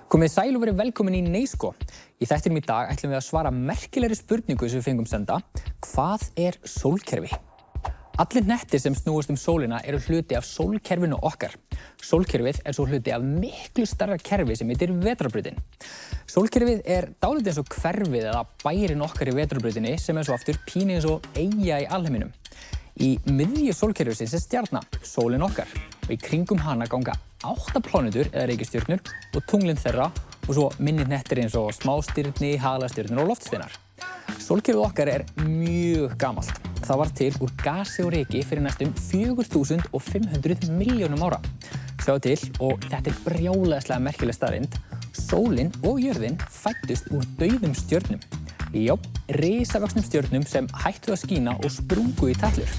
Komið sæl og verið velkomin í Neisko. Í þættinum í dag ætlum við að svara merkilegri spurningu sem við fengum senda. Hvað er sólkerfi? Allir hnettir sem snúast sólina eru hluti af sólkerfinu okkar. Sólkerfið er svo hluti af miklu stærra kerfi sem heitir vetrarbrautin. Sólkerfið er dálítið eins og hverfið eða bærinn okkar í vetrarbrautinni sem er svo aftur pínu eins og eyja í alheiminum. Í miðju sólkerfisins er stjarna, sólin okkar, og í kringum hana ganga 8 plánetur eða reikistjörnur og tunglin þeirra og svo minni hnettir eins og smástirni, halastjörnur og loftsteinar. Sólkerfið okkar er mjög gamalt. Það var til úr gasi og ryki fyrir næstum 4500 milljónum ára. Sjáðu til, og þetta er brjálæðislega merkileg staðreynd, sólin og jörðin fæddust úr dauðum stjörnum. Já, risavöxnum stjörnum sem hættu að skína og sprungu í tætlur.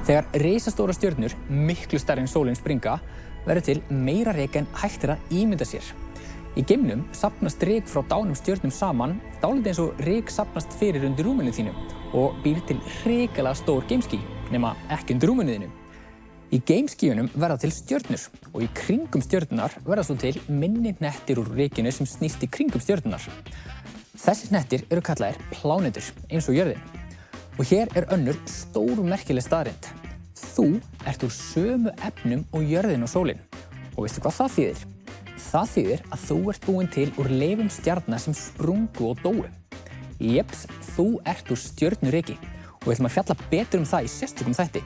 Þegar risastórar stjörnur, miklu stærri en sólin springa, verður til meira ryk en hægt er að ímynda sér. Í geimnum safnast ryk frá dánum stjörnum saman, dálítið eins og ryk safnast fyrir undir rúminu þínu og býr til hrikalega stór geimský, nema ekki undir rúminu þínu. Í geimskýjunum verða til stjörnur og í kringum stjörnunar verða svo til minni hnettir úr rykinu sem snýst í kringum stjörnunar. Þessir hnettir eru kallaðir plánetur, eins og jörðin. Og hér er önnur stórmerkileg staðreynd. Þú ert úr sömu efnum og jörðin og sólin. Og veistu hvað það þýðir? Það þýðir að þú ert búinn til úr leifum stjarna sem sprungu og dóu. Jeps, þú ert úr stjörnuryki og við ætlum að fjalla betur það í sérstökum þætti.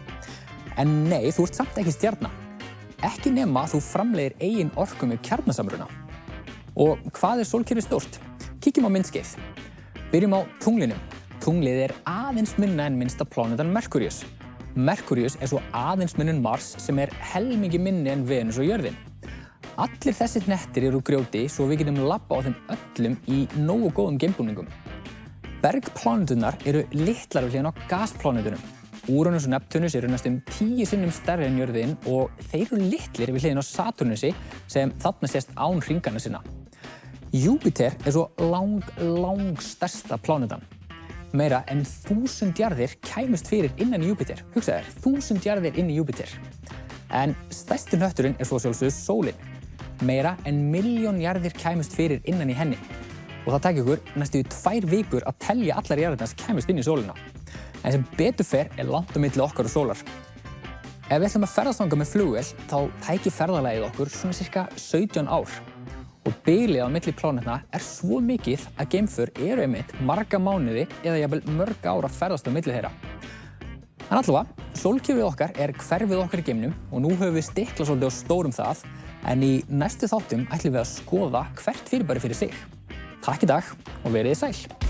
En nei, þú ert samt ekki stjarna. Ekki nema að þú framleiðir eigin orku með kjarnasamruna. Og hvað er sólkerfið stórt? Kíkjum á myndskeið. Byrjum á tunglinu. Tunglið er aðeins minna en minnsta plánetan Merkúríus. Merkúríus er svo aðeins minni en Mars sem er helmingi minni en Venus og jörðin. Allir þessir hnettir eru úr grjóti svo við getum labba á þeim öllum í nógu góðum geimbúningum. Bergpláneturnar eru litlar við hliðina á gasplánetunum. Úranus og Neptúnus eru næstum 10 sinnum stærri en jörðin og þeir eru litlir við hliðina á Satúrnusi sem þarna sést án hringana sinna. Júpíter er svo stærsta plánetan. Meira en 1000 jarðir kæmust fyrir innan í Júpíter. Hugsaðu þér, 1000 jarðir inn í Júpíter. En stærsti hnötturinn er svo sjálfsögðu sólin. Meira en 1.000.000 jarðir kæmust fyrir innan í henni. Og það tæki okkur næstu 2 vikur að telja allar jarðirnar sem kæmust inn í sólina. En sem betur fer er langt á milli okkar og sólar. Ef við ætlum að ferðast þangað með flugvél, þá tæki ferðalagið okkur svona cirka 17 ár. Og bilið á milli plánetna er svo mikið að geimför eru einmitt marga mánuði eða jafnvel mörg ár að ferðast á milli þeirra. En allavega, sólkerfið okkar er hverfið okkar í geimnum og nú höfum við stiklað svolítið á stórum það, en í næstu þáttum ætlum við að skoða hvert fyrirbæri fyrir sig. Takk í dag og verið sæl!